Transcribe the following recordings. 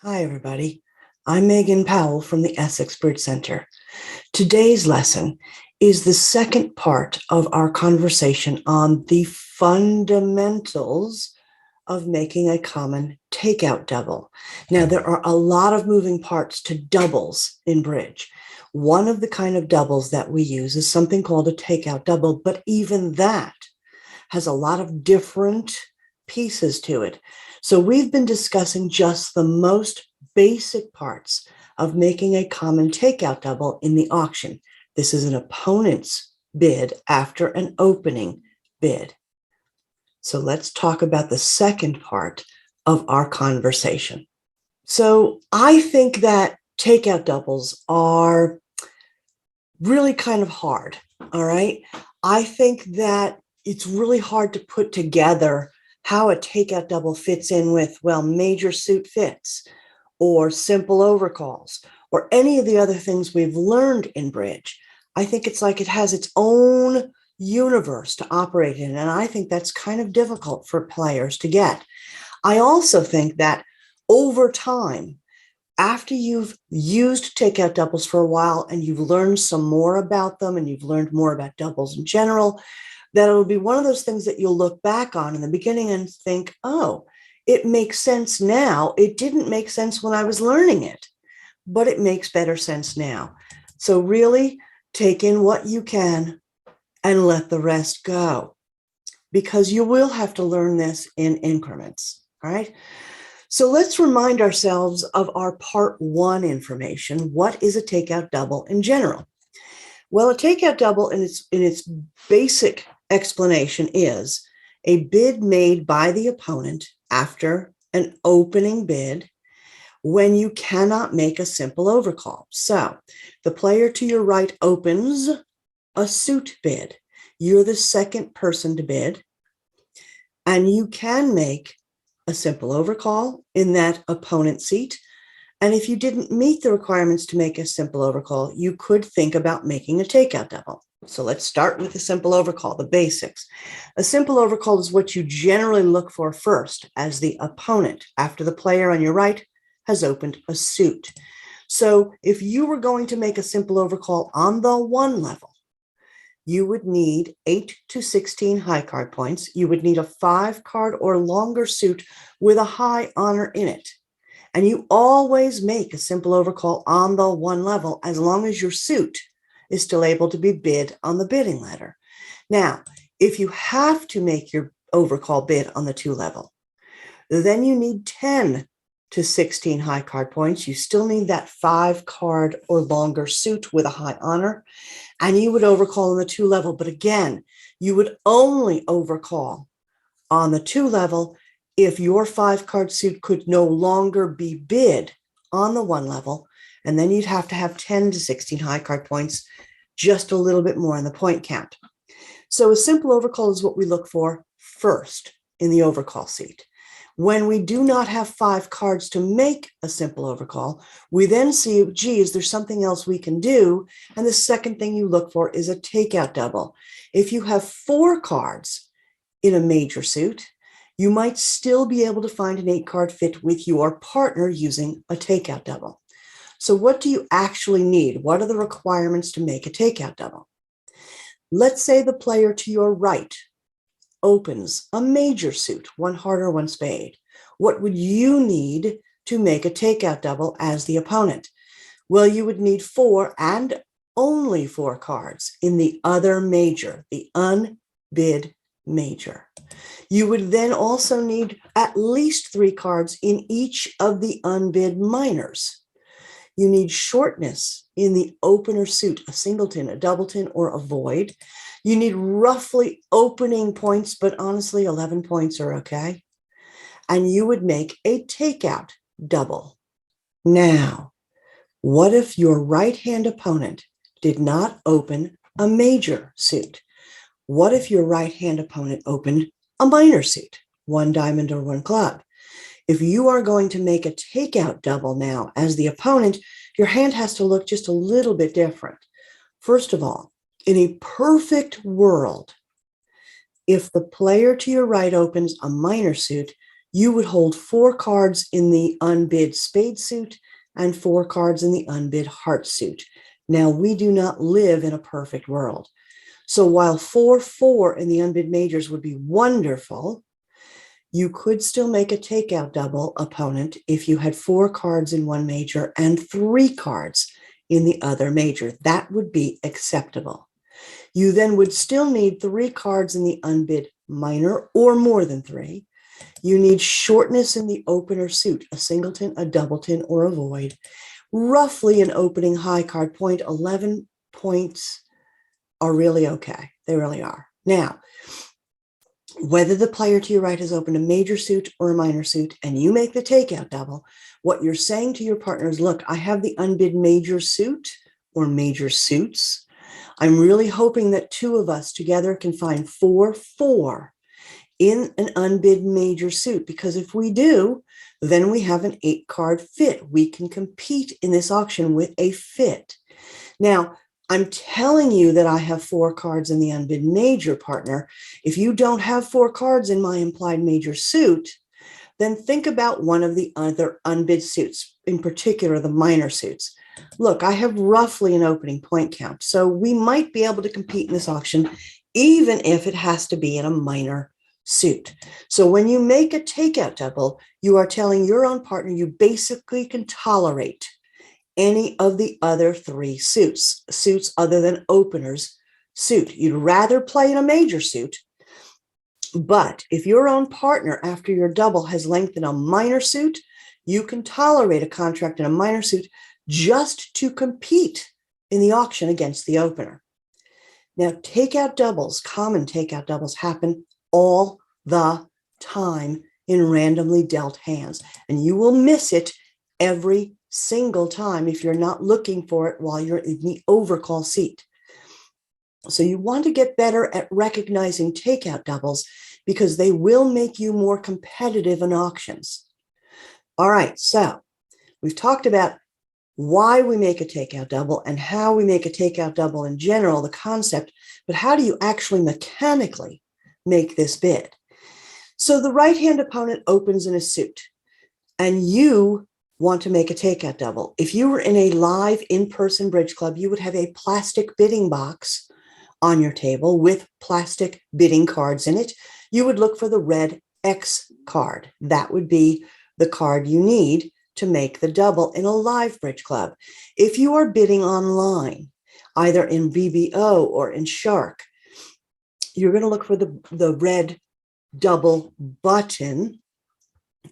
Hi, everybody. I'm Megan Powell from the Essex Bridge Center. Today's lesson is the second part of our conversation on the fundamentals of making a common takeout double. Now, there are a lot of moving parts to doubles in bridge. One of the kind of doubles that we use is something called a takeout double, but even that has a lot of different pieces to it. So we've been discussing just the most basic parts of making a common takeout double in the auction. This is an opponent's bid after an opening bid. So let's talk about the second part of our conversation. So I think that takeout doubles are really kind of hard. All right. I think that it's really hard to put together how a takeout double fits in with, well, major suit fits or simple overcalls or any of the other things we've learned in bridge. I think it's like it has its own universe to operate in. And I think that's kind of difficult for players to get. I also think that over time, after you've used takeout doubles for a while and you've learned some more about them and you've learned more about doubles in general, that it'll be one of those things that you'll look back on in the beginning and think, oh, it makes sense now. It didn't make sense when I was learning it, but it makes better sense now. So really take in what you can and let the rest go, because you will have to learn this in increments. All right. So let's remind ourselves of our part one information. What is a takeout double in general? Well, a takeout double in its basic explanation is a bid made by the opponent after an opening bid when you cannot make a simple overcall. So the player to your right opens a suit bid. You're the second person to bid, and you can make a simple overcall in that opponent seat. And if you didn't meet the requirements to make a simple overcall, you could think about making a takeout double. So let's start with a simple overcall, the basics. A simple overcall is what you generally look for first as the opponent after the player on your right has opened a suit. So if you were going to make a simple overcall on the one level, you would need 8 to 16 high card points. You would need a 5-card or longer suit with a high honor in it. And you always make a simple overcall on the one level as long as your suit is still able to be bid on the bidding ladder. Now, if you have to make your overcall bid on the 2 level, then you need 10 to 16 high card points. You still need that 5-card or longer suit with a high honor, and you would overcall on the 2 level. But again, you would only overcall on the 2 level if your 5-card suit could no longer be bid on the 1 level, and then you'd have to have 10 to 16 high card points, just a little bit more in the point count. So a simple overcall is what we look for first in the overcall seat. When we do not have 5 cards to make a simple overcall, we then see, gee, is there something else we can do? And the second thing you look for is a takeout double. If you have 4 cards in a major suit, you might still be able to find an 8-card fit with your partner using a takeout double. So what do you actually need? What are the requirements to make a takeout double? Let's say the player to your right opens a major suit, 1 heart or 1 spade. What would you need to make a takeout double as the opponent? Well, you would need 4 and only 4 cards in the other major, the unbid major. You would then also need at least 3 cards in each of the unbid minors. You need shortness in the opener suit, a singleton, a doubleton, or a void. You need roughly opening points, but honestly, 11 points are okay. And you would make a takeout double. Now, what if your right-hand opponent did not open a major suit? What if your right-hand opponent opened a minor suit, 1 diamond or 1 club? If you are going to make a takeout double now as the opponent, your hand has to look just a little bit different. First of all, in a perfect world, if the player to your right opens a minor suit, you would hold 4 cards in the unbid spade suit and 4 cards in the unbid heart suit. Now, we do not live in a perfect world. So while 4-4 in the unbid majors would be wonderful, you could still make a takeout double, opponent, if you had 4 cards in one major and 3 cards in the other major. That would be acceptable. You then would still need 3 cards in the unbid minor or more than 3. You need shortness in the opener suit, a singleton, a doubleton, or a void. Roughly an opening high card point. 11 points are really okay. They really are. Now, whether the player to your right has opened a major suit or a minor suit and you make the takeout double, what you're saying to your partner is, look, I have the unbid major suit or major suits. I'm really hoping that 2 of us together can find 4-4 in an unbid major suit, because if we do, then we have an 8-card fit. We can compete in this auction with a fit. Now, I'm telling you that I have 4 cards in the unbid major, partner. If you don't have 4 cards in my implied major suit, then think about one of the other unbid suits, in particular the minor suits. Look, I have roughly an opening point count, so we might be able to compete in this auction, even if it has to be in a minor suit. So when you make a takeout double, you are telling your own partner you basically can tolerate any of the other 3 suits other than opener's suit. You'd rather play in a major suit, but if your own partner after your double has length in a minor suit, you can tolerate a contract in a minor suit just to compete in the auction against the opener. Now, takeout doubles, common takeout doubles, happen all the time in randomly dealt hands, and you will miss it every single time if you're not looking for it while you're in the overcall seat. So you want to get better at recognizing takeout doubles because they will make you more competitive in auctions. All right, so we've talked about why we make a takeout double and how we make a takeout double in general, the concept, but how do you actually mechanically make this bid? So the right-hand opponent opens in a suit and you want to make a takeout double. If you were in a live in-person bridge club, you would have a plastic bidding box on your table with plastic bidding cards in it. You would look for the red X card. That would be the card you need to make the double in a live bridge club. If you are bidding online, either in BBO or in Shark, you're going to look for the red double button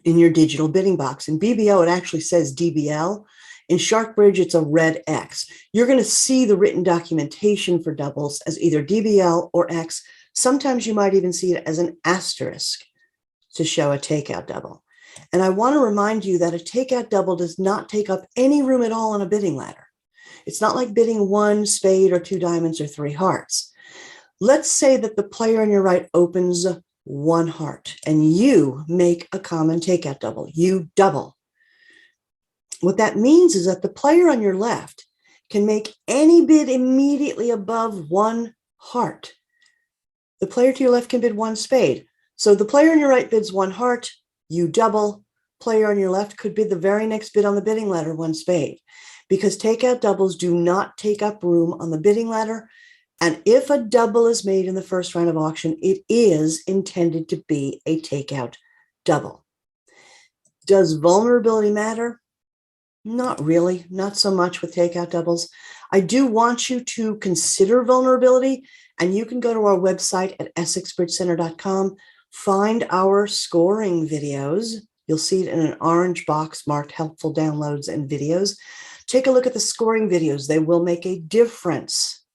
in your digital bidding box. In BBO, it actually says DBL. In Shark Bridge, it's a red X. You're going to see the written documentation for doubles as either DBL or X. Sometimes you might even see it as an asterisk to show a takeout double. And I want to remind you that a takeout double does not take up any room at all on a bidding ladder. It's not like bidding 1 spade or 2 diamonds or 3 hearts. Let's say that the player on your right opens 1 heart and you make a common takeout double. You double. What that means is that the player on your left can make any bid immediately above 1 heart. The player to your left can bid 1 spade. So the player on your right bids 1 heart, you double. Player on your left could bid the very next bid on the bidding ladder 1 spade, because takeout doubles do not take up room on the bidding ladder. And if a double is made in the first round of auction, it is intended to be a takeout double. Does vulnerability matter? Not really, not so much with takeout doubles. I do want you to consider vulnerability, and you can go to our website at essexbridgecenter.com, find our scoring videos. You'll see it in an orange box marked helpful downloads and videos. Take a look at the scoring videos. They will make a difference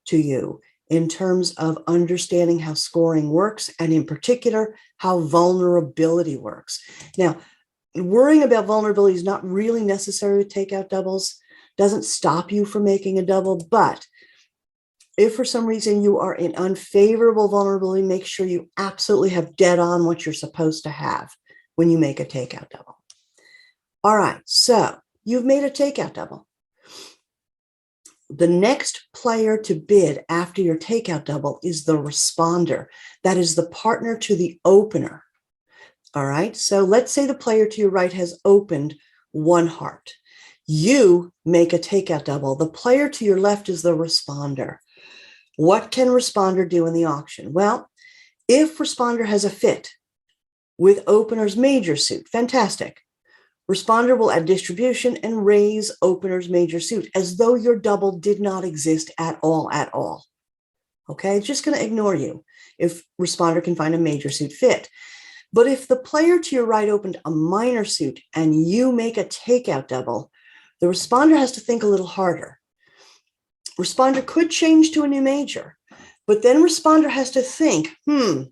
to you in terms of understanding how scoring works, and in particular, how vulnerability works. Now, worrying about vulnerability is not really necessary with takeout doubles. Doesn't stop you from making a double, but if for some reason you are in unfavorable vulnerability, make sure you absolutely have dead on what you're supposed to have when you make a takeout double. All right, so you've made a takeout double. The next player to bid after your takeout double is the responder. That is the partner to the opener. All right. So let's say the player to your right has opened one heart. You make a takeout double. The player to your left is the responder. What can responder do in the auction? Well, if responder has a fit with opener's major suit, fantastic. Responder will add distribution and raise opener's major suit as though your double did not exist at all, at all. Okay, it's just going to ignore you if responder can find a major suit fit. But if the player to your right opened a minor suit and you make a takeout double, the responder has to think a little harder. Responder could change to a new major, but then responder has to think, the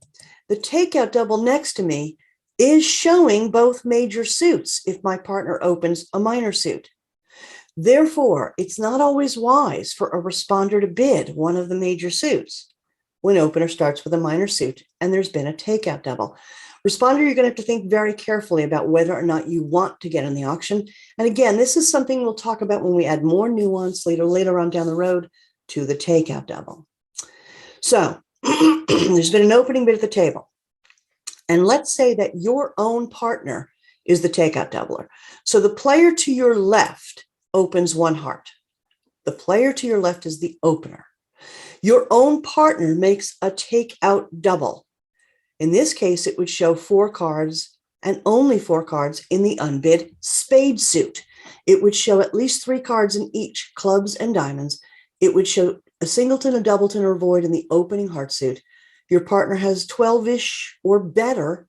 takeout double next to me is showing both major suits if my partner opens a minor suit. Therefore, it's not always wise for a responder to bid one of the major suits when opener starts with a minor suit and there's been a takeout double. Responder, you're going to have to think very carefully about whether or not you want to get in the auction. And again, this is something we'll talk about when we add more nuance later on down the road to the takeout double. So there's been an opening bid at the table. And let's say that your own partner is the takeout doubler. So the player to your left opens one heart. The player to your left is the opener. Your own partner makes a takeout double. In this case, it would show 4 cards and only 4 cards in the unbid spade suit. It would show at least 3 cards in each, clubs and diamonds. It would show a singleton, a doubleton, or void in the opening heart suit. Your partner has 12-ish or better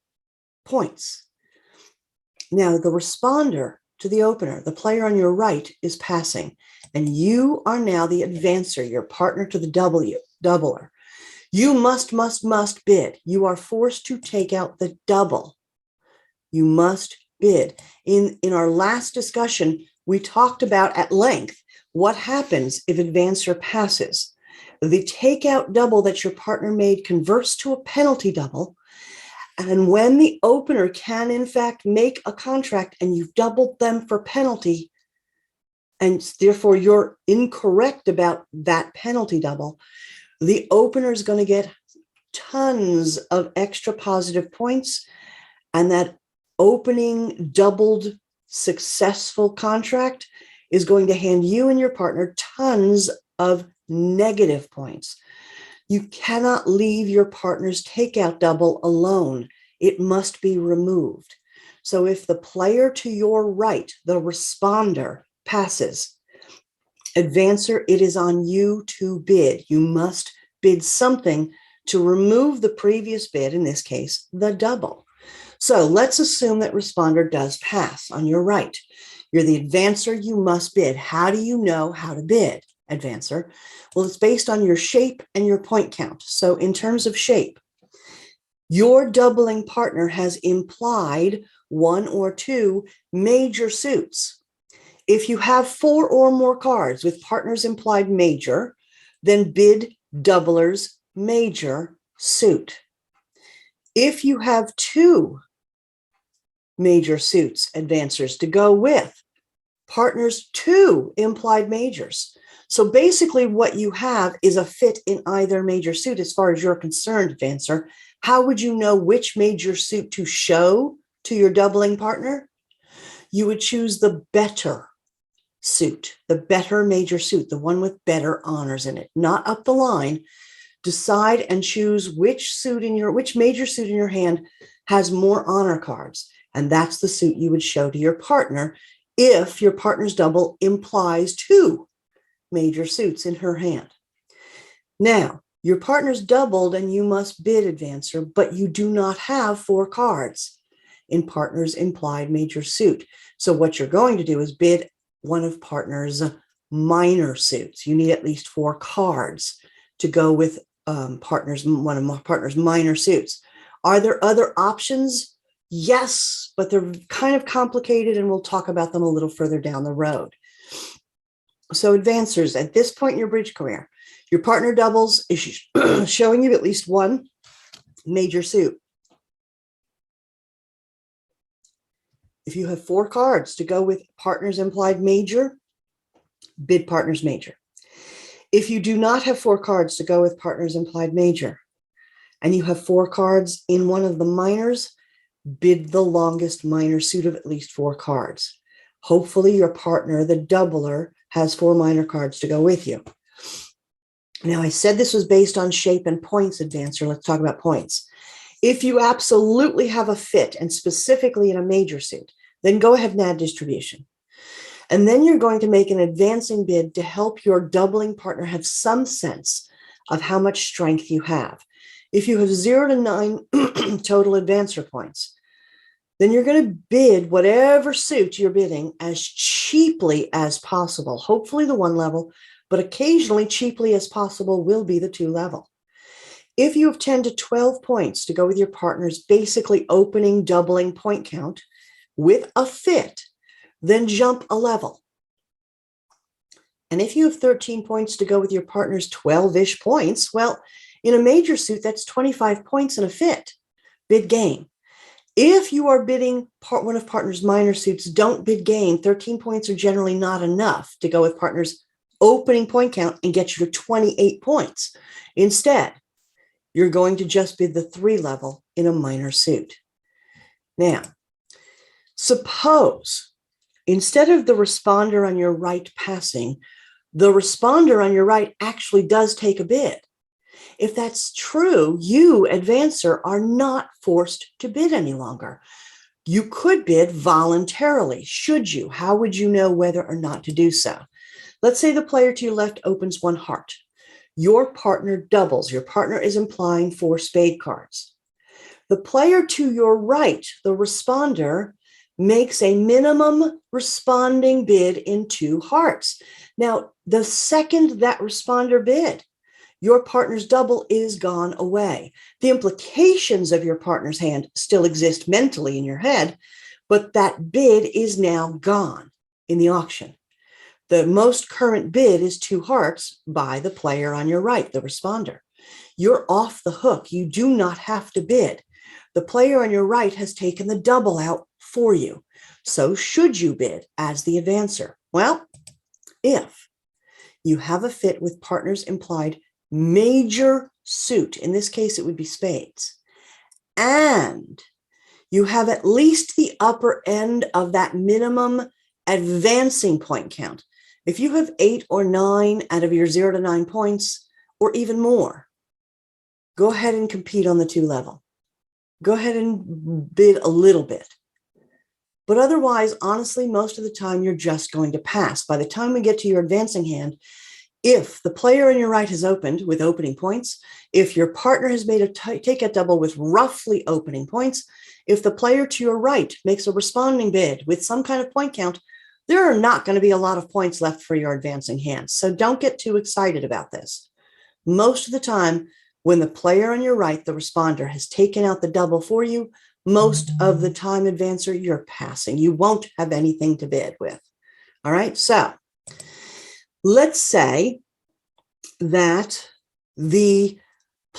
points. Now, the responder to the opener, the player on your right, is passing, and you are now the advancer, your partner to the doubler. You must bid. You are forced to take out the double. You must bid. In our last discussion, we talked about at length what happens if advancer passes. The takeout double that your partner made converts to a penalty double. And when the opener can, in fact, make a contract and you've doubled them for penalty, and therefore you're incorrect about that penalty double, the opener is going to get tons of extra positive points, and that opening doubled successful contract is going to hand you and your partner tons of negative points. You cannot leave your partner's takeout double alone. It must be removed. So if the player to your right, the responder, passes, advancer, it is on you to bid. You must bid something to remove the previous bid, in this case, the double. So let's assume that responder does pass on your right. You're the advancer, you must bid. How do you know how to bid, advancer? Well, it's based on your shape and your point count. So in terms of shape, your doubling partner has implied 1 or 2 major suits. If you have 4 or more cards with partners implied major, then bid doubler's major suit. If you have 2 major suits, advancers, to go with partners 2 implied majors. So basically what you have is a fit in either major suit as far as you're concerned, advancer. How would you know which major suit to show to your doubling partner? You would choose the better suit, the better major suit, the one with better honors in it, not up the line. Decide and choose which major suit in your hand has more honor cards. And that's the suit you would show to your partner if your partner's double implies 2 major suits in her hand. Now, your partner's doubled and you must bid, advancer, but you do not have 4 cards in partner's implied major suit. So what you're going to do is bid one of partner's minor suits. You need at least 4 cards to go with one of partner's minor suits. Are there other options? Yes, but they're kind of complicated, and we'll talk about them a little further down the road. So advancers, at this point in your bridge career, your partner doubles is showing you at least 1 major suit. If you have 4 cards to go with partner's implied major, bid partner's major. If you do not have 4 cards to go with partner's implied major, and you have 4 cards in one of the minors, bid the longest minor suit of at least 4 cards. Hopefully your partner, the doubler, has 4 minor cards to go with you. Now, I said this was based on shape and points, Advancer. Let's talk about points. If you absolutely have a fit, and specifically in a major suit, then go ahead and add distribution. And then you're going to make an advancing bid to help your doubling partner have some sense of how much strength you have. If you have 0 to 9 total advancer points, then you're going to bid whatever suit you're bidding as cheaply as possible. Hopefully the 1 level, but occasionally cheaply as possible will be the 2 level. If you have 10 to 12 points to go with your partner's basically opening doubling point count with a fit, then jump a level. And if you have 13 points to go with your partner's 12-ish points, well, in a major suit, that's 25 points in a fit. Bid game. If you are bidding one of partner's minor suits, don't bid game. 13 points are generally not enough to go with partner's opening point count and get you to 28 points. Instead, you're going to just bid the 3 level in a minor suit. Now, suppose instead of the responder on your right passing, the responder on your right actually does take a bid. If that's true, you, advancer, are not forced to bid any longer. You could bid voluntarily. Should you? How would you know whether or not to do so? Let's say the player to your left opens 1 heart. Your partner doubles. Your partner is implying 4 spade cards. The player to your right, the responder, makes a minimum responding bid in 2 hearts. Now, the second that responder bid, your partner's double is gone away. The implications of your partner's hand still exist mentally in your head, but that bid is now gone in the auction. The most current bid is 2 hearts by the player on your right, the responder. You're off the hook. You do not have to bid. The player on your right has taken the double out for you. So should you bid as the advancer? Well, if you have a fit with partner's implied major suit, in this case, it would be spades, and you have at least the upper end of that minimum advancing point count. If you have 8 or 9 out of your 0 to 9 points, or even more, go ahead and compete on the 2 level. Go ahead and bid a little bit. But otherwise, honestly, most of the time, you're just going to pass. By the time we get to your advancing hand, if the player on your right has opened with opening points, if your partner has made a takeout double with roughly opening points, if the player to your right makes a responding bid with some kind of point count, there are not going to be a lot of points left for your advancing hand. So don't get too excited about this. Most of the time, when the player on your right, the responder, has taken out the double for you, most of the time, advancer, you're passing. You won't have anything to bid with. All right, so let's say that the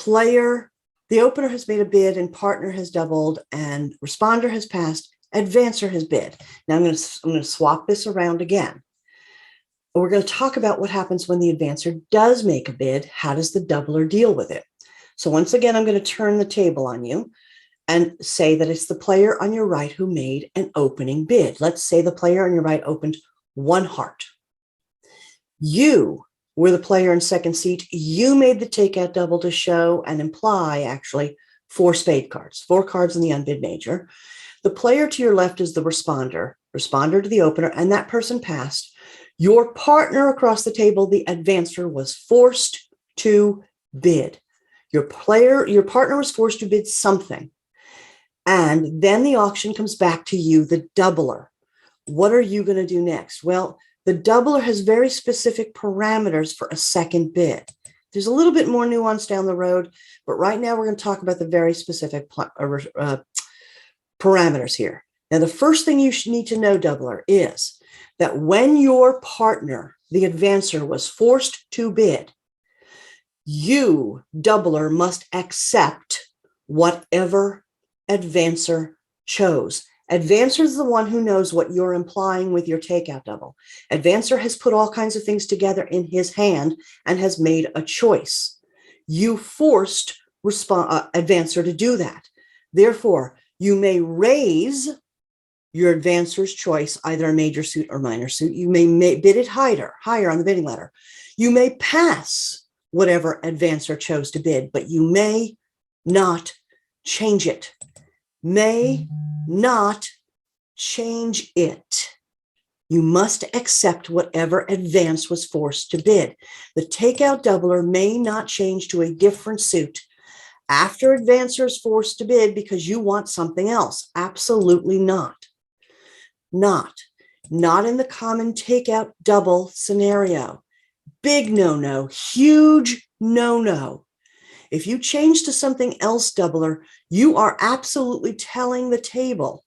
opener has made a bid and partner has doubled and responder has passed, advancer has bid. Now I'm going to swap this around again. We're going to talk about what happens when the advancer does make a bid. How does the doubler deal with it? So once again, I'm going to turn the table on you and say that it's the player on your right who made an opening bid. Let's say the player on your right opened 1 heart. You were the player in second seat. You made the takeout double to show and imply, actually, 4 spade cards, 4 cards in the unbid major. The player to your left is the responder to the opener, and that person passed. Your partner across the table, the advancer, was forced to bid. Your partner was forced to bid something. And then the auction comes back to you, the doubler. What are you going to do next? Well, the doubler has very specific parameters for a second bid. There's a little bit more nuance down the road, but right now we're going to talk about the very specific parameters here. Now, the first thing you need to know, doubler, is that when your partner, the advancer, was forced to bid, you, doubler, must accept whatever advancer chose. Advancer is the one who knows what you're implying with your takeout double. Advancer has put all kinds of things together in his hand and has made a choice. You forced advancer to do that. Therefore, You may raise your advancer's choice, either a major suit or minor suit. You may bid it higher on the bidding ladder. You may pass whatever advancer chose to bid, but you may not change it. May not change it. You must accept whatever advance was forced to bid. The takeout doubler may not change to a different suit after advancer is forced to bid because you want something else. Absolutely not. Not in the common takeout double scenario. Big no-no, huge no-no. If you change to something else doubler, you are absolutely telling the table,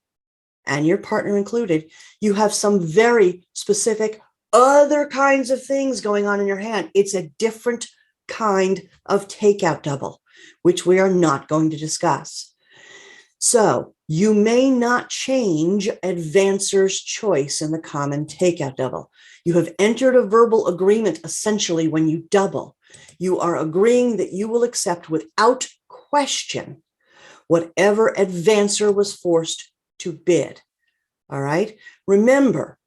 and your partner included, you have some very specific other kinds of things going on in your hand. It's a different kind of takeout double, which we are not going to discuss. So you may not change advancer's choice in the common takeout double. You have entered a verbal agreement essentially when you double. You are agreeing that you will accept without question whatever advancer was forced to bid. All right. Remember,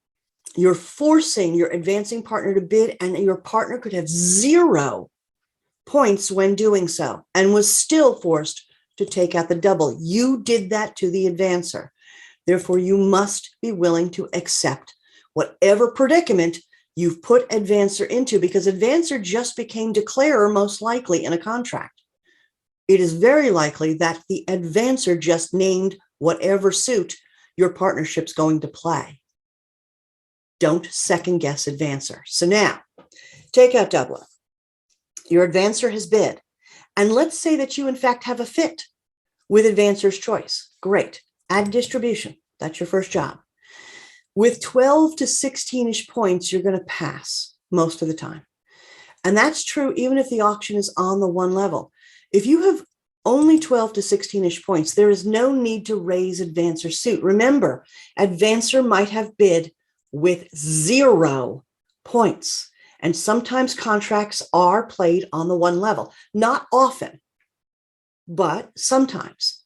you're forcing your advancing partner to bid, and your partner could have 0 points when doing so and was still forced to take out the double. You did that to the advancer. Therefore, you must be willing to accept whatever predicament you've put advancer into, because advancer just became declarer most likely in a contract. It is very likely that the advancer just named whatever suit your partnership's going to play. Don't second guess advancer. So now, takeout doubler. Your advancer has bid. And let's say that you, in fact, have a fit with advancer's choice. Great. Add distribution. That's your first job. With 12 to 16-ish points, you're going to pass most of the time. And that's true even if the auction is on the one level. If you have only 12 to 16-ish points, there is no need to raise advancer suit. Remember, advancer might have bid with 0 points. And sometimes contracts are played on the one level. Not often, but sometimes.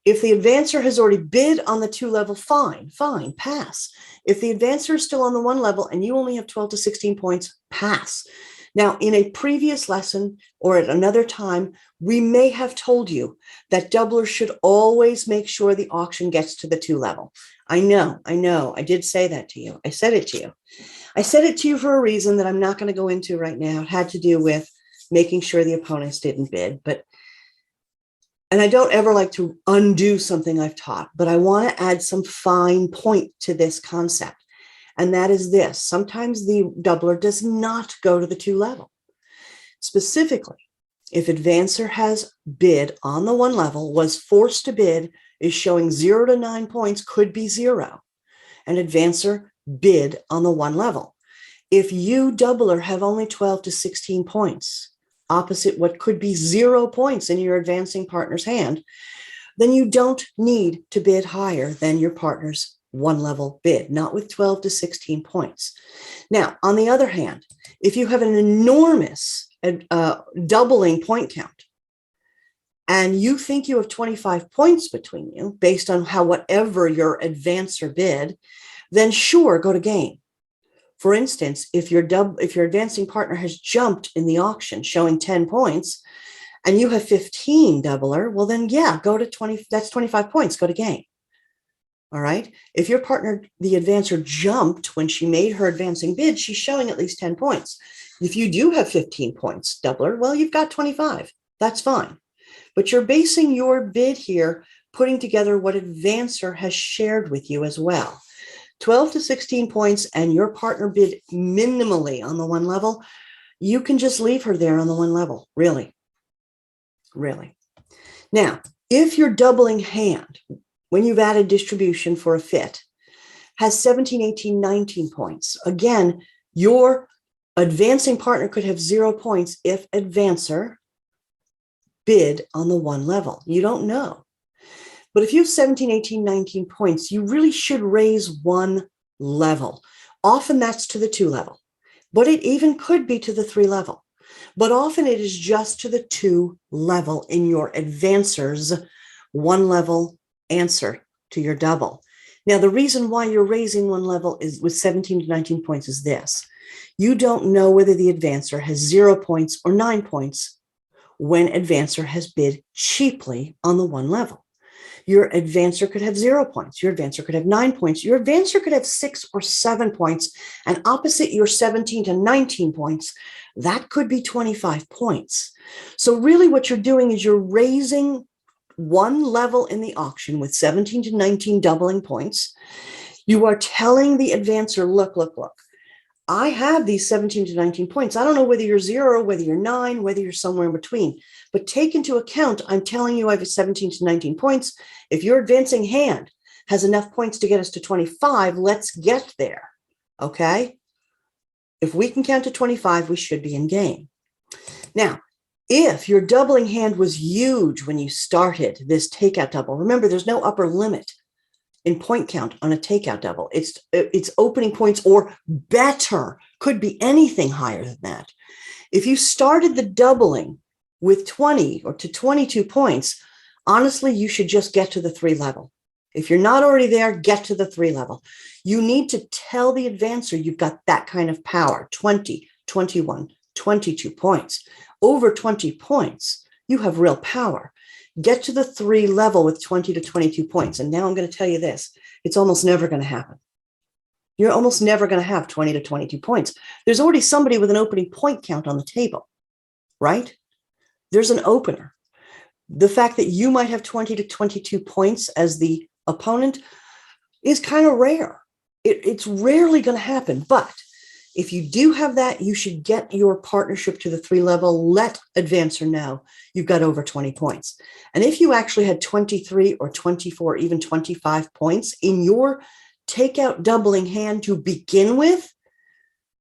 If the advancer has already bid on the 2 level, fine, pass. If the advancer is still on the 1 level and you only have 12 to 16 points, pass. Now, in a previous lesson or at another time, we may have told you that doublers should always make sure the auction gets to the 2 level. I know, I did say that to you. I said it to you. I said it to you for a reason that I'm not going to go into right now. It had to do with making sure the opponents didn't bid. And I don't ever like to undo something I've taught, but I want to add some fine point to this concept. And that is this. Sometimes the doubler does not go to the 2 level. Specifically, if advancer has bid on the 1 level, was forced to bid, is showing 0 to 9 points, could be 0. And advancer bid on the 1 level. If you doubler have only 12 to 16 points, opposite what could be 0 points in your advancing partner's hand, then you don't need to bid higher than your partner's 1 level bid, not with 12 to 16 points. Now, on the other hand, if you have an enormous doubling point count and you think you have 25 points between you based on whatever your advancer bid, then sure, go to game. For instance, if your advancing partner has jumped in the auction showing 10 points and you have 15 doubler, well then yeah, go to 20, that's 25 points, go to game. All right. If your partner, the advancer, jumped when she made her advancing bid, she's showing at least 10 points. If you do have 15 points doubler, well, you've got 25. That's fine. But you're basing your bid here, putting together what advancer has shared with you as well. 12 to 16 points and your partner bid minimally on the 1 level, you can just leave her there on the 1 level. Really. Now, if your doubling hand, when you've added distribution for a fit, has 17, 18, 19 points, again, your advancing partner could have 0 points if advancer bid on the 1 level. You don't know. But if you have 17, 18, 19 points, you really should raise 1 level. Often that's to the 2 level, but it even could be to the 3 level. But often it is just to the 2 level in your advancer's 1 level answer to your double. Now, the reason why you're raising one level is with 17 to 19 points is this. You don't know whether the advancer has 0 points or 9 points when advancer has bid cheaply on the one level. Your advancer could have 0 points. Your advancer could have 9 points. Your advancer could have 6 or 7 points. And opposite your 17 to 19 points, that could be 25 points. So really what you're doing is you're raising one level in the auction with 17 to 19 doubling points. You are telling the advancer, look, I have these 17 to 19 points. I don't know whether you're 0, whether you're 9, whether you're somewhere in between. But take into account, I'm telling you I have 17 to 19 points. If your advancing hand has enough points to get us to 25, let's get there. Okay? If we can count to 25, we should be in game. Now, if your doubling hand was huge when you started this takeout double, remember there's no upper limit in point count on a takeout double. It's opening points or better, could be anything higher than that. If you started the doubling with 20 or to 22 points, honestly, you should just get to the 3 level. If you're not already there, get to the 3 level. You need to tell the advancer you've got that kind of power, 20, 21, 22 points. Over 20 points, you have real power. Get to the 3 level with 20 to 22 points. And now I'm going to tell you this, it's almost never going to happen. You're almost never going to have 20 to 22 points. There's already somebody with an opening point count on the table, right? There's an opener. The fact that you might have 20 to 22 points as the opponent is kind of rare. It's rarely going to happen. But if you do have that, you should get your partnership to the 3 level. Let advancer know you've got over 20 points. And if you actually had 23 or 24, even 25 points in your takeout doubling hand to begin with,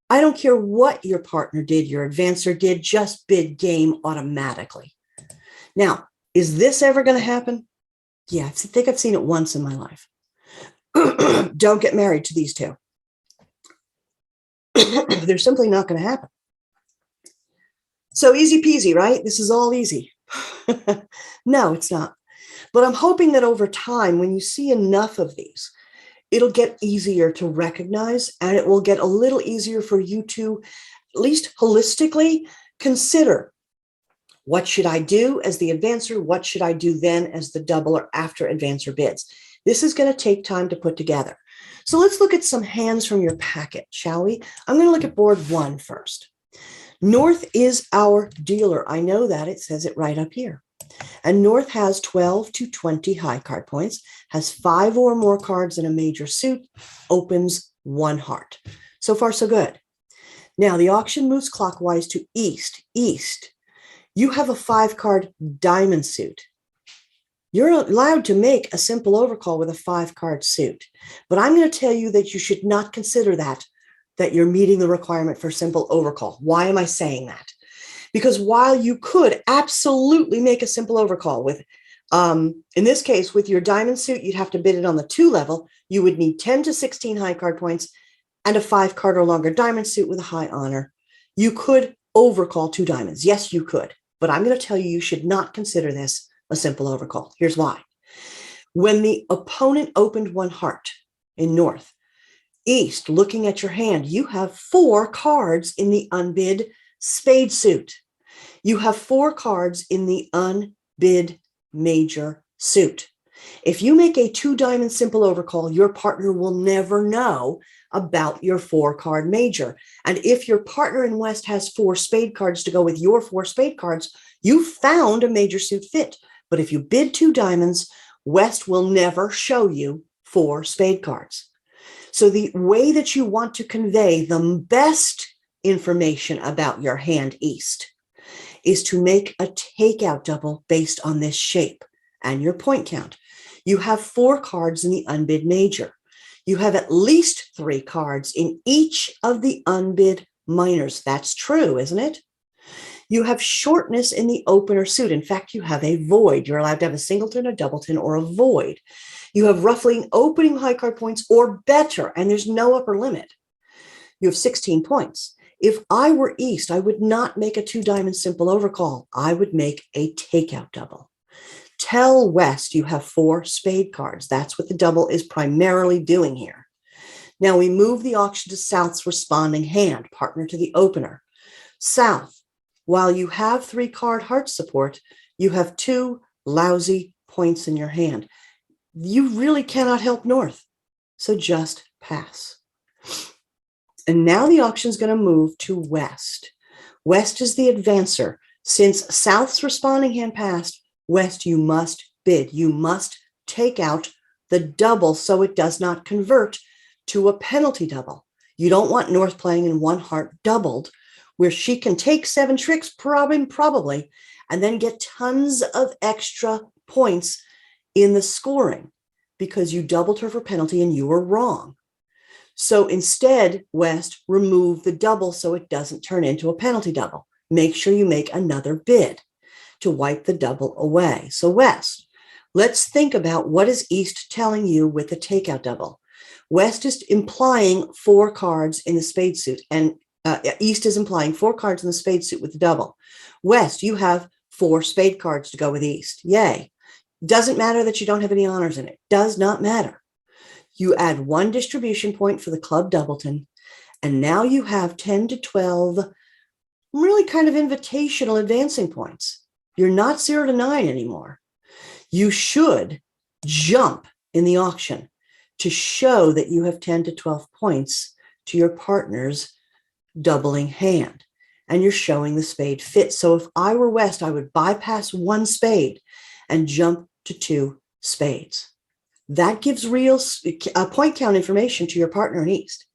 I don't care what your partner did, your advancer did, just bid game automatically. Now, is this ever going to happen? Yeah, I think I've seen it once in my life. Don't get married to these two. They're simply not going to happen. So easy peasy, right? This is all easy. No, it's not. But I'm hoping that over time, when you see enough of these, it'll get easier to recognize, and it will get a little easier for you to, at least holistically, consider what should I do as the advancer? What should I do then as the doubler after advancer bids? This is going to take time to put together. So let's look at some hands from your packet, shall we? I'm going to look at board 1 first. North is our dealer. I know that. It says it right up here. And North has 12 to 20 high card points, has 5 or more cards in a major suit, opens 1 heart. So far, so good. Now, the auction moves clockwise to east. East. You have a 5-card diamond suit. You're allowed to make a simple overcall with a 5-card suit. But I'm going to tell you that you should not consider that you're meeting the requirement for simple overcall. Why am I saying that? Because while you could absolutely make a simple overcall with, in this case, with your diamond suit, you'd have to bid it on the 2 level. You would need 10 to 16 high card points and a 5-card or longer diamond suit with a high honor. You could overcall 2 diamonds. Yes, you could. But I'm going to tell you, you should not consider this a simple overcall. Here's why. When the opponent opened 1 heart in North, East, looking at your hand, you have 4 cards in the unbid spade suit. You have 4 cards in the unbid major suit. If you make a 2-diamond simple overcall, your partner will never know about your 4-card major. And if your partner in West has 4 spade cards to go with your 4 spade cards, you found a major suit fit. But if you bid 2 diamonds, West will never show you 4 spade cards. So the way that you want to convey the best information about your hand, East, is to make a takeout double based on this shape and your point count. You have 4 cards in the unbid major. You have at least 3 cards in each of the unbid minors. That's true, isn't it? You have shortness in the opener suit. In fact, you have a void. You're allowed to have a singleton, a doubleton, or a void. You have roughly opening high card points or better, and there's no upper limit. You have 16 points. If I were East, I would not make a 2-diamond simple overcall. I would make a takeout double. Tell West you have 4 spade cards. That's what the double is primarily doing here. Now we move the auction to South's responding hand, partner to the opener. South, while you have 3 card heart support, you have 2 lousy points in your hand. You really cannot help North, so just pass. And now the auction is going to move to West. West is the advancer. Since South's responding hand passed, West, you must bid. You must take out the double so it does not convert to a penalty double. You don't want North playing in 1 heart doubled, where she can take 7 tricks, probably, and then get tons of extra points in the scoring because you doubled her for penalty and you were wrong. So instead, West, remove the double so it doesn't turn into a penalty double. Make sure you make another bid to wipe the double away. So West, let's think about what is East telling you with the takeout double. West is implying 4 cards in the spade suit, and East is implying 4 cards in the spade suit with the double. West, you have 4 spade cards to go with East. Yay. Doesn't matter that you don't have any honors in it. Does not matter. You add 1 distribution point for the club doubleton, and now you have 10 to 12 really kind of invitational advancing points. You're not 0 to 9 anymore. You should jump in the auction to show that you have 10 to 12 points to your partner's doubling hand, and you're showing the spade fit. So if I were West, I would bypass 1 spade and jump to 2 spades. That gives real point count information to your partner in East.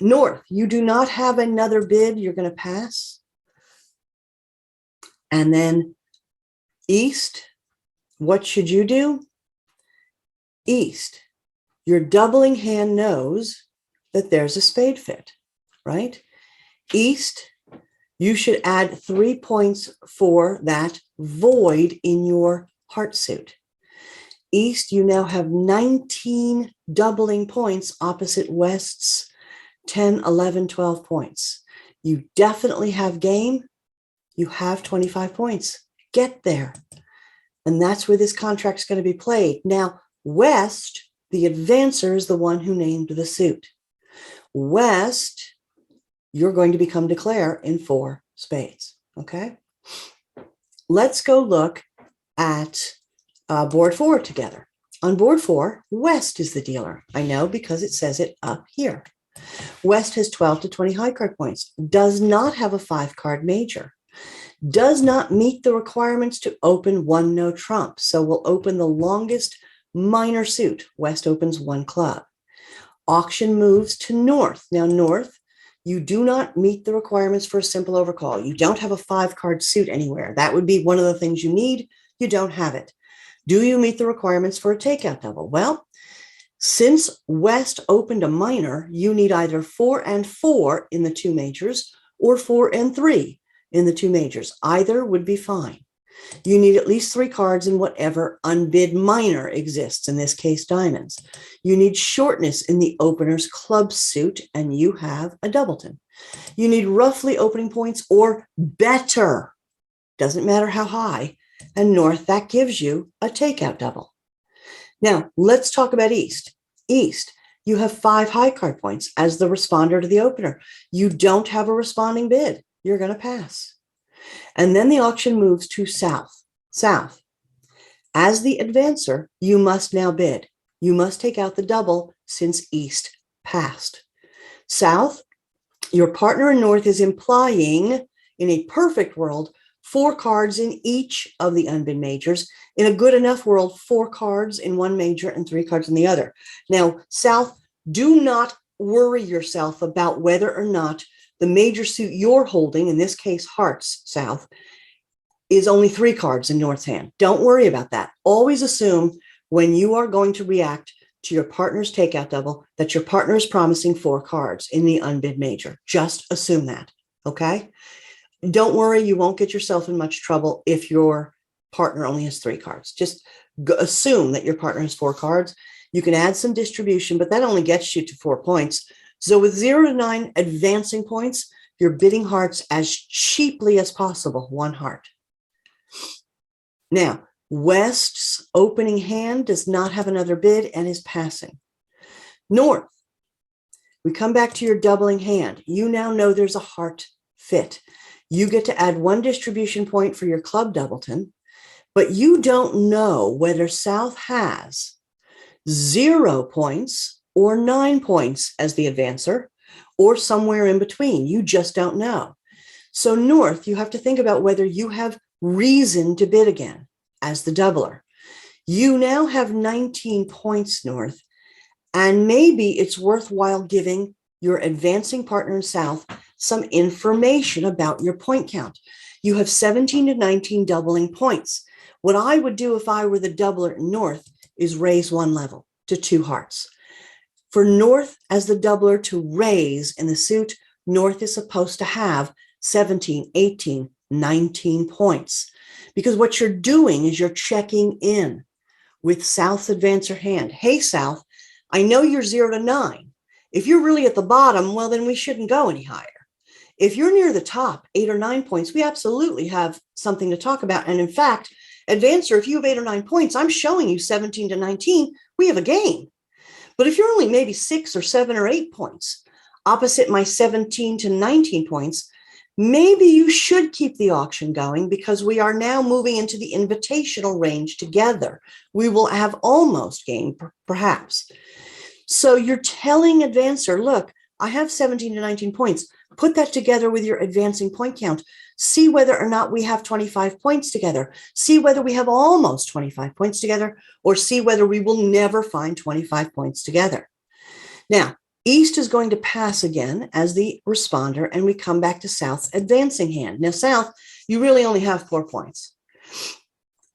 North, you do not have another bid. You're going to pass. And then East, what should you do? East, your doubling hand knows that there's a spade fit, right? East, you should add 3 points for that void in your heart suit. East, you now have 19 doubling points opposite West's 10, 11, 12 points. You definitely have game. You have 25 points. Get there. And that's where this contract's going to be played. Now, West, the advancer, is the one who named the suit. West, you're going to become declare in 4 spades. Okay? Let's go look at board 4 together. On board 4, West is the dealer. I know because it says it up here. West has 12 to 20 high card points, does not have a 5-card major, does not meet the requirements to open 1 no trump. So we'll open the longest minor suit. West opens 1 club. Auction moves to North. Now, North, you do not meet the requirements for a simple overcall. You don't have a 5-card suit anywhere. That would be one of the things you need. You don't have it. Do you meet the requirements for a takeout double? Well, since West opened a minor, you need either 4 and 4 in the 2 majors or 4 and 3 in the 2 majors. Either would be fine. You need at least 3 cards in whatever unbid minor exists, in this case, diamonds. You need shortness in the opener's club suit, and you have a doubleton. You need roughly opening points or better. Doesn't matter how high. And North, that gives you a takeout double. Now, let's talk about East. East, you have 5 high card points as the responder to the opener. You don't have a responding bid. You're going to pass. And then the auction moves to South. South, as the advancer, you must now bid. You must take out the double since East passed. South, your partner in North is implying, in a perfect world, 4 cards in each of the unbid majors. In a good enough world, 4 cards in 1 major and 3 cards in the other. Now, South, do not worry yourself about whether or not the major suit you're holding, in this case, hearts, South, is only 3 cards in North's hand. Don't worry about that. Always assume when you are going to react to your partner's takeout double that your partner is promising 4 cards in the unbid major. Just assume that, okay? Don't worry, you won't get yourself in much trouble if your partner only has 3 cards. Just assume that your partner has 4 cards. You can add some distribution, but that only gets you to 4 points. So with 0 to 9 advancing points, you're bidding hearts as cheaply as possible, 1 heart. Now, West's opening hand does not have another bid and is passing. North, we come back to your doubling hand. You now know there's a heart fit. You get to add 1 distribution point for your club doubleton, but you don't know whether South has 0 points or 9 points as the advancer, or somewhere in between. You just don't know. So North, you have to think about whether you have reason to bid again as the doubler. You now have 19 points, North, and maybe it's worthwhile giving your advancing partner in South some information about your point count. You have 17 to 19 doubling points. What I would do if I were the doubler in North is raise 1 level to 2 hearts. For North as the doubler to raise in the suit, North is supposed to have 17, 18, 19 points. Because what you're doing is you're checking in with South's advancer hand. Hey, South, I know you're 0 to 9. If you're really at the bottom, well, then we shouldn't go any higher. If you're near the top, 8 or 9 points, we absolutely have something to talk about. And in fact, advancer, if you have 8 or 9 points, I'm showing you 17 to 19, we have a game. But if you're only maybe 6 or 7 or 8 points, opposite my 17 to 19 points, maybe you should keep the auction going because we are now moving into the invitational range together. We will have almost game, perhaps. So you're telling advancer, look, I have 17 to 19 points. Put that together with your advancing point count. See whether or not we have 25 points together. See whether we have almost 25 points together, or see whether we will never find 25 points together. Now, East is going to pass again as the responder, and we come back to South's advancing hand. Now, South, you really only have 4 points.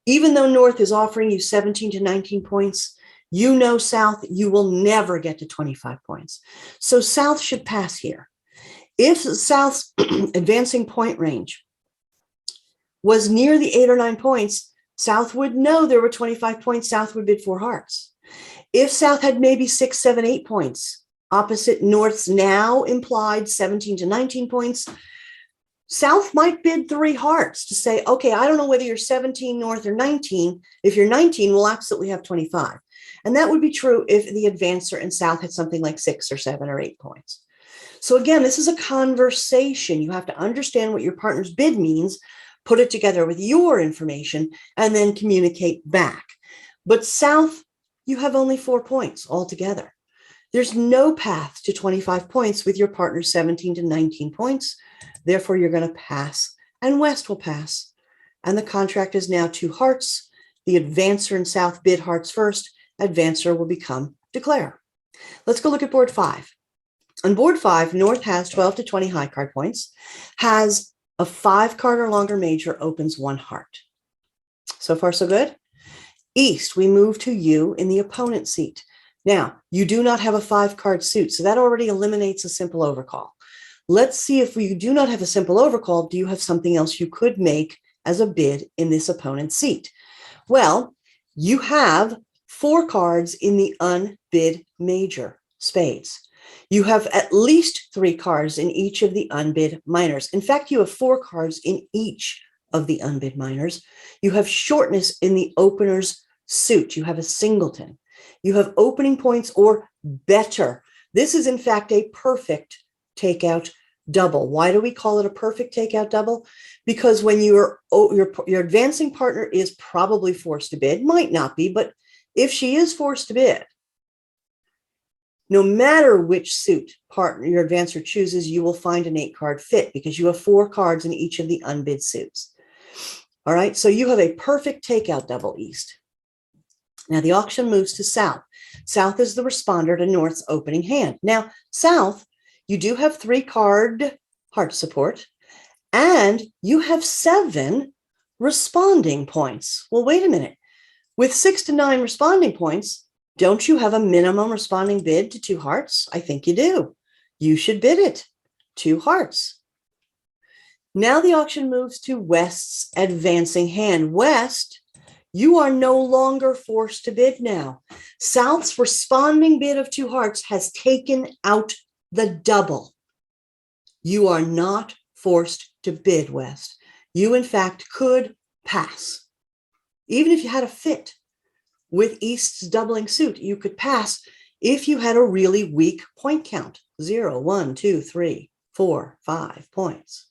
Even though North is offering you 17 to 19 points, you know, South, you will never get to 25 points. So South should pass here. If South's advancing point range was near the 8 or 9 points, South would know there were 25 points. South would bid 4 hearts. If South had maybe 6, 7, 8 points, opposite North's now implied 17 to 19 points, South might bid 3 hearts to say, okay, I don't know whether you're 17 North or 19. If you're 19, we'll absolutely have 25. And that would be true if the advancer in South had something like 6 or 7 or 8 points. So again, this is a conversation. You have to understand what your partner's bid means, put it together with your information, and then communicate back. But South, you have only 4 points altogether. There's no path to 25 points with your partner's 17 to 19 points. Therefore, you're going to pass, and West will pass. And the contract is now 2 hearts. The advancer in South bid hearts first. Advancer will become declare. Let's go look at board 5. On board 5, North has 12 to 20 high card points, has a 5 card or longer major, opens 1 heart. So far, so good. East, we move to you in the opponent seat. Now, you do not have a 5 card suit, so that already eliminates a simple overcall. Let's see if you do not have a simple overcall, do you have something else you could make as a bid in this opponent's seat? Well, you have 4 cards in the unbid major, spades. You have at least 3 cards in each of the unbid minors. In fact, you have 4 cards in each of the unbid minors. You have shortness in the opener's suit. You have a singleton. You have opening points or better. This is, in fact, a perfect takeout double. Why do we call it a perfect takeout double? Because when your advancing partner is probably forced to bid, might not be, but if she is forced to bid, no matter which suit partner your advancer chooses, you will find an 8 card fit because you have 4 cards in each of the unbid suits. All right, so you have a perfect takeout double, East. Now the auction moves to South. South is the responder to North's opening hand. Now, South, you do have 3 card heart support, and you have 7 responding points. Well, wait a minute. With 6 to 9 responding points, don't you have a minimum responding bid to 2 hearts? I think you do. You should bid it. 2 hearts. Now the auction moves to West's advancing hand. West, you are no longer forced to bid now. South's responding bid of 2 hearts has taken out the double. You are not forced to bid, West. You, in fact, could pass. Even if you had a fit with East's doubling suit, you could pass if you had a really weak point count, 0, 1, 2, 3, 4, 5 points.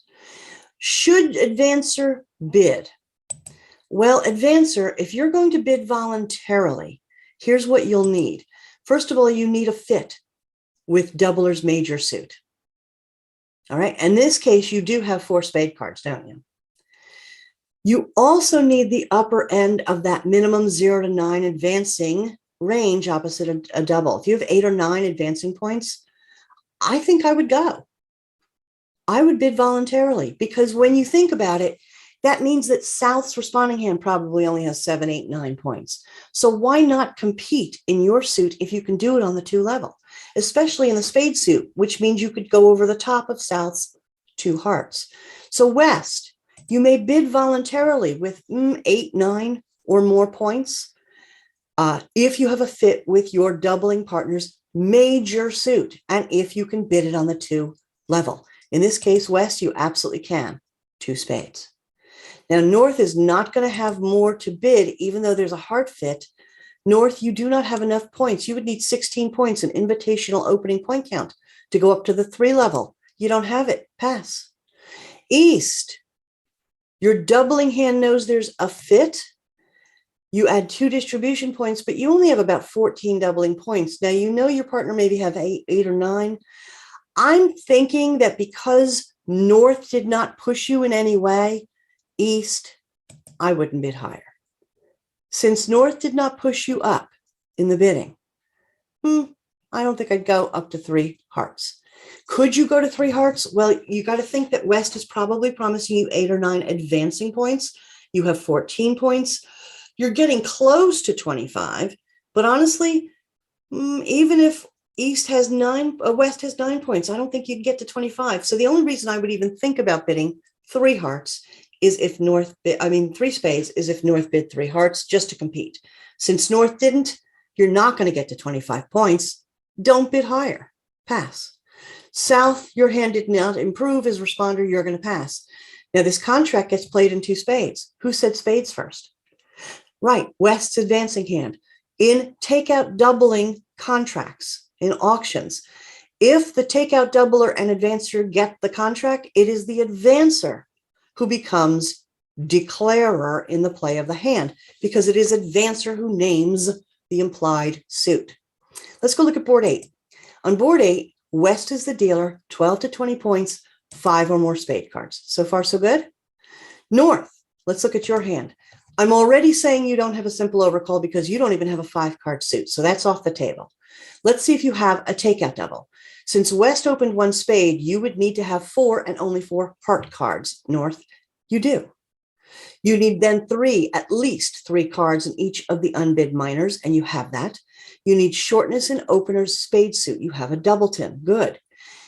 Should advancer bid? Well, advancer, if you're going to bid voluntarily, here's what you'll need. First of all, you need a fit with doubler's major suit. All right. In this case, you do have 4 spade cards, don't you? You also need the upper end of that minimum 0 to 9 advancing range opposite a double. If you have 8 or 9 advancing points, I think I would go. I would bid voluntarily, because when you think about it, that means that South's responding hand probably only has 7, 8, 9 points. So why not compete in your suit if you can do it on the 2 level, especially in the spade suit, which means you could go over the top of South's 2 hearts. So West, you may bid voluntarily with 8, 9 or more points if you have a fit with your doubling partner's major suit, and if you can bid it on the 2 level. In this case, West, you absolutely can. 2 spades. Now, North is not going to have more to bid, even though there's a heart fit. North, you do not have enough points. You would need 16 points, an invitational opening point count, to go up to the 3 level. You don't have it. Pass. East, your doubling hand knows there's a fit. You add 2 distribution points, but you only have about 14 doubling points. Now, you know your partner maybe have 8 or 9. I'm thinking that because North did not push you in any way, East, I wouldn't bid higher. Since North did not push you up in the bidding, I don't think I'd go up to 3 hearts. Could you go to 3 hearts? Well, you got to think that West is probably promising you 8 or 9 advancing points. You have 14 points. You're getting close to 25. But honestly, even if West has 9 points, I don't think you'd get to 25. So the only reason I would even think about bidding 3 hearts is if 3 spades is if North bid 3 hearts just to compete. Since North didn't, you're not going to get to 25 points. Don't bid higher. Pass. South, your hand did not improve as responder. You're going to pass. Now, this contract gets played in 2 spades. Who said spades first? Right. West's advancing hand. In takeout doubling contracts, in auctions, if the takeout doubler and advancer get the contract, it is the advancer who becomes declarer in the play of the hand, because it is advancer who names the implied suit. Let's go look at board 8. On board 8, West is the dealer, 12 to 20 points, 5 or more spade cards. So far, so good. North, let's look at your hand. I'm already saying you don't have a simple overcall because you don't even have a 5-card suit. So that's off the table. Let's see if you have a takeout double. Since West opened 1 spade, you would need to have 4 and only 4 heart cards. North, you do. You need then at least 3 cards in each of the unbid minors, and you have that. You need shortness in opener's spade suit. You have a doubleton. Good.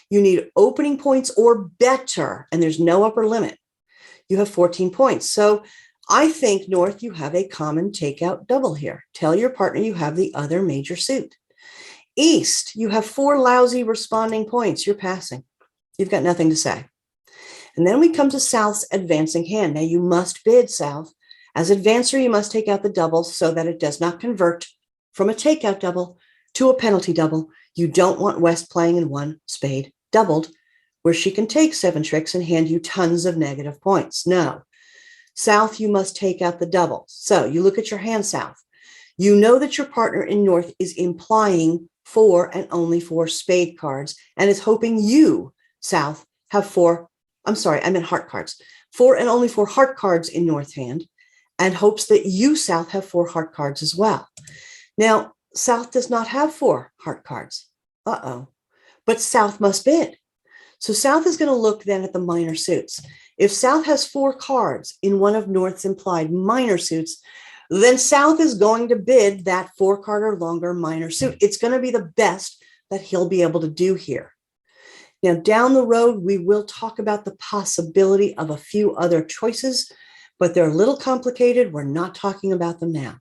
You need opening points or better, and there's no upper limit. You have 14 points. So I think, North, you have a common takeout double here. Tell your partner you have the other major suit. East, you have 4 lousy responding points. You're passing. You've got nothing to say. And then we come to South's advancing hand. Now, you must bid, South. As advancer, you must take out the double so that it does not convert from a takeout double to a penalty double. You don't want West playing in 1 spade doubled, where she can take 7 tricks and hand you tons of negative points. No. South, you must take out the double. So you look at your hand, South. You know that your partner in North is implying 4 and only 4 spade cards and is hoping you, South, have 4. I'm sorry, I meant heart cards. 4 and only 4 heart cards in North hand, and hopes that you, South, have 4 heart cards as well. Now, South does not have 4 heart cards. But South must bid. So South is going to look then at the minor suits. If South has 4 cards in one of North's implied minor suits, then South is going to bid that 4-card or longer minor suit. It's going to be the best that he'll be able to do here. Now, down the road, we will talk about the possibility of a few other choices, but they're a little complicated. We're not talking about them now.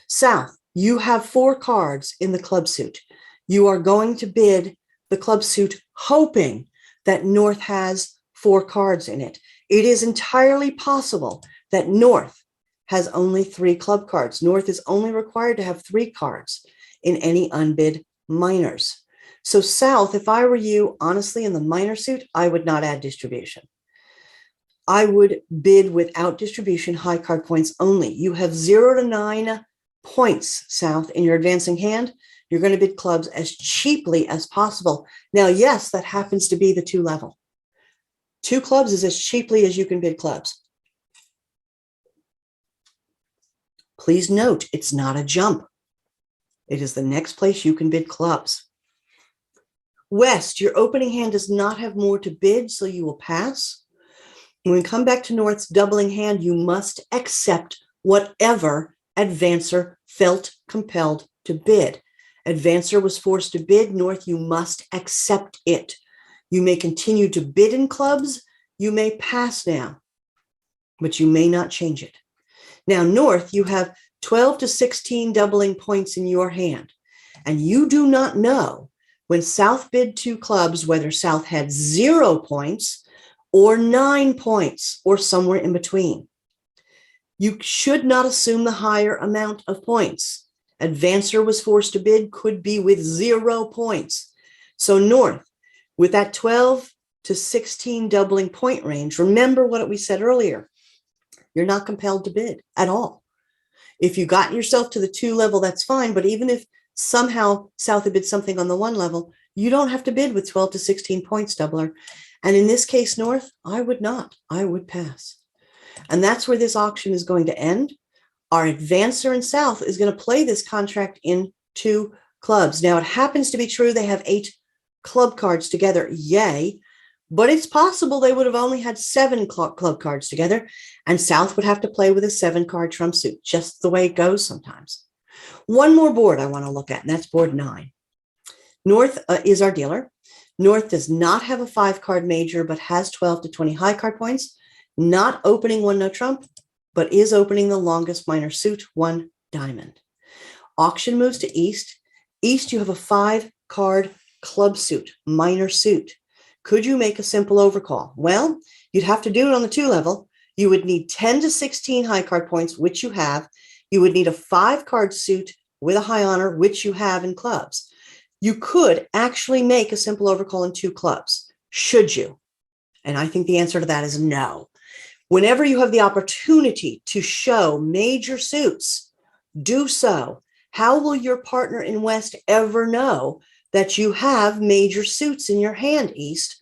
South, you have 4 cards in the club suit. You are going to bid the club suit hoping that North has 4 cards in it. It is entirely possible that North has only 3 club cards. North is only required to have 3 cards in any unbid minors. So South, if I were you, honestly, in the minor suit, I would not add distribution. I would bid without distribution, high card points only. You have 0 to 9 points, South, in your advancing hand. You're going to bid clubs as cheaply as possible. Now, yes, that happens to be the 2 level. 2 clubs is as cheaply as you can bid clubs. Please note, it's not a jump. It is the next place you can bid clubs. West, your opening hand does not have more to bid, so you will pass. When we come back to North's doubling hand, you must accept whatever advancer felt compelled to bid. Advancer was forced to bid. North, you must accept it. You may continue to bid in clubs. You may pass now, but you may not change it. Now, North, you have 12 to 16 doubling points in your hand, and you do not know when South bid 2 clubs whether South had 0 points or 9 points or somewhere in between. You should not assume the higher amount of points. Advancer was forced to bid could be with 0 points. So North, with that 12 to 16 doubling point range, remember what we said earlier. You're not compelled to bid at all. If you got yourself to the 2 level, that's fine. But even if somehow South had bid something on the 1 level, you don't have to bid with 12 to 16 points, doubler. And in this case, North, I would not. I would pass. And that's where this auction is going to end. Our advancer in South is going to play this contract in 2 clubs. Now, it happens to be true they have 8 club cards together. Yay. But it's possible they would have only had 7 club cards together, and South would have to play with a 7-card trump suit, just the way it goes sometimes. One more board I want to look at, and that's board 9. North is our dealer. North does not have a 5-card major, but has 12 to 20 high card points, not opening 1 no trump, but is opening the longest minor suit, 1 diamond. Auction moves to East. East, you have a 5-card club suit, minor suit. Could you make a simple overcall? Well, you'd have to do it on the 2 level. You would need 10 to 16 high card points, which you have. You would need a 5-card suit with a high honor, which you have in clubs. You could actually make a simple overcall in 2 clubs. Should you? And I think the answer to that is no. Whenever you have the opportunity to show major suits, do so. How will your partner in West ever know that you have major suits in your hand, East?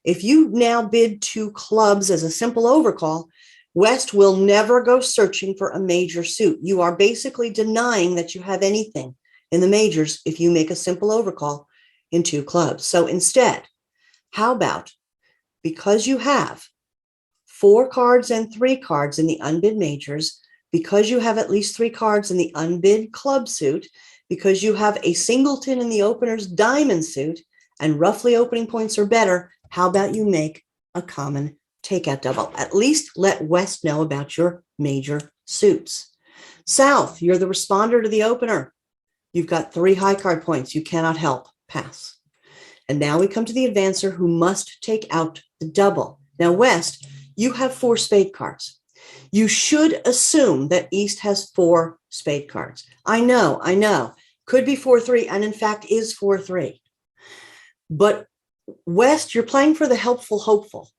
If you now bid 2 clubs as a simple overcall, West will never go searching for a major suit. You are basically denying that you have anything in the majors if you make a simple overcall in 2 clubs. So instead, how about, because you have 4 cards and 3 cards in the unbid majors, because you have at least 3 cards in the unbid club suit, because you have a singleton in the opener's diamond suit, and roughly opening points are better, how about you make a common takeout double? At least let West know about your major suits. South, you're the responder to the opener. You've got 3 high card points. You cannot help. Pass. And now we come to the advancer who must take out the double. Now, West, you have 4 spade cards. You should assume that East has 4 spade cards. I know. Could be 4-3, and in fact is 4-3. But West, you're playing for the helpful hopeful.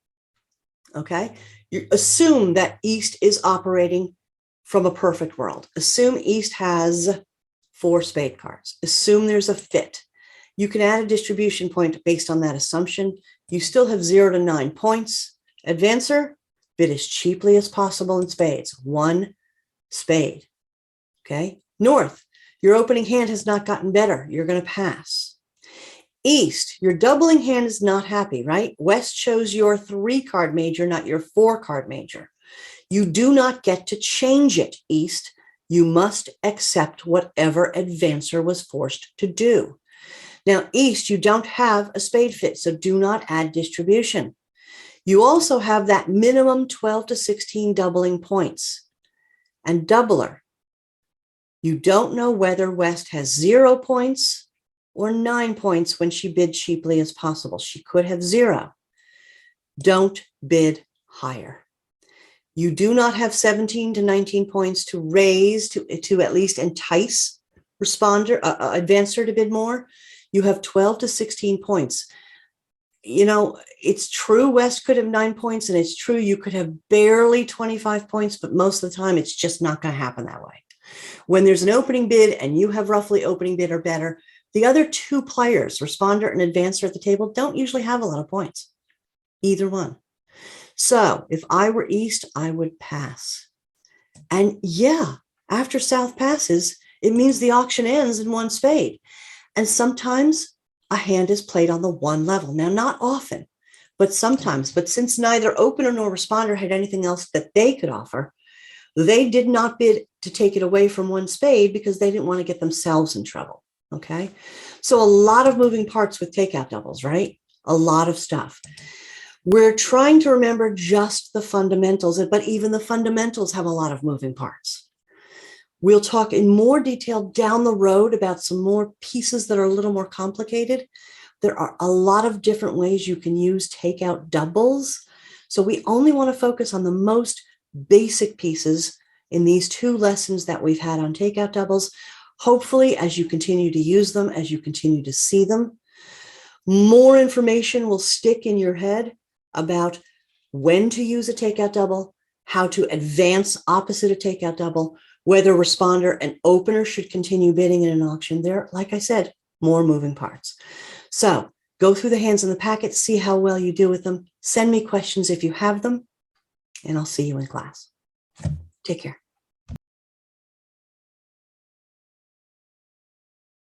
Okay? You assume that East is operating from a perfect world. Assume East has 4 spade cards. Assume there's a fit. You can add a distribution point based on that assumption. You still have 0 to 9 points. Advancer, bid as cheaply as possible in spades. 1 spade. Okay? North, your opening hand has not gotten better. You're going to pass. East, your doubling hand is not happy, right? West chose your 3-card major, not your 4-card major. You do not get to change it, East. You must accept whatever advancer was forced to do. Now, East, you don't have a spade fit, so do not add distribution. You also have that minimum 12 to 16 doubling points. And doubler, you don't know whether West has 0 points or 9 points when she bid cheaply as possible. She could have 0. Don't bid higher. You do not have 17 to 19 points to raise to at least entice advancer to bid more. You have 12 to 16 points. It's true West could have 9 points, and it's true you could have barely 25 points, but most of the time it's just not going to happen that way. When there's an opening bid and you have roughly opening bid or better, the other two players, responder and advancer at the table, don't usually have a lot of points, either one. So if I were East, I would pass. And yeah, after South passes, it means the auction ends in one spade. And sometimes a hand is played on the one level. Now, not often, but sometimes. But since neither opener nor responder had anything else that they could offer, they did not bid to take it away from one spade because they didn't want to get themselves in trouble. Okay. So a lot of moving parts with takeout doubles, right? A lot of stuff. We're trying to remember just the fundamentals, but even the fundamentals have a lot of moving parts. We'll talk in more detail down the road about some more pieces that are a little more complicated. There are a lot of different ways you can use takeout doubles. So we only want to focus on the most basic pieces in these 2 lessons that we've had on takeout doubles. Hopefully, as you continue to use them, as you continue to see them, more information will stick in your head about when to use a takeout double, how to advance opposite a takeout double, whether responder and opener should continue bidding in an auction. There, like I said, more moving parts. So go through the hands in the packet, see how well you do with them. Send me questions if you have them, and I'll see you in class. Take care.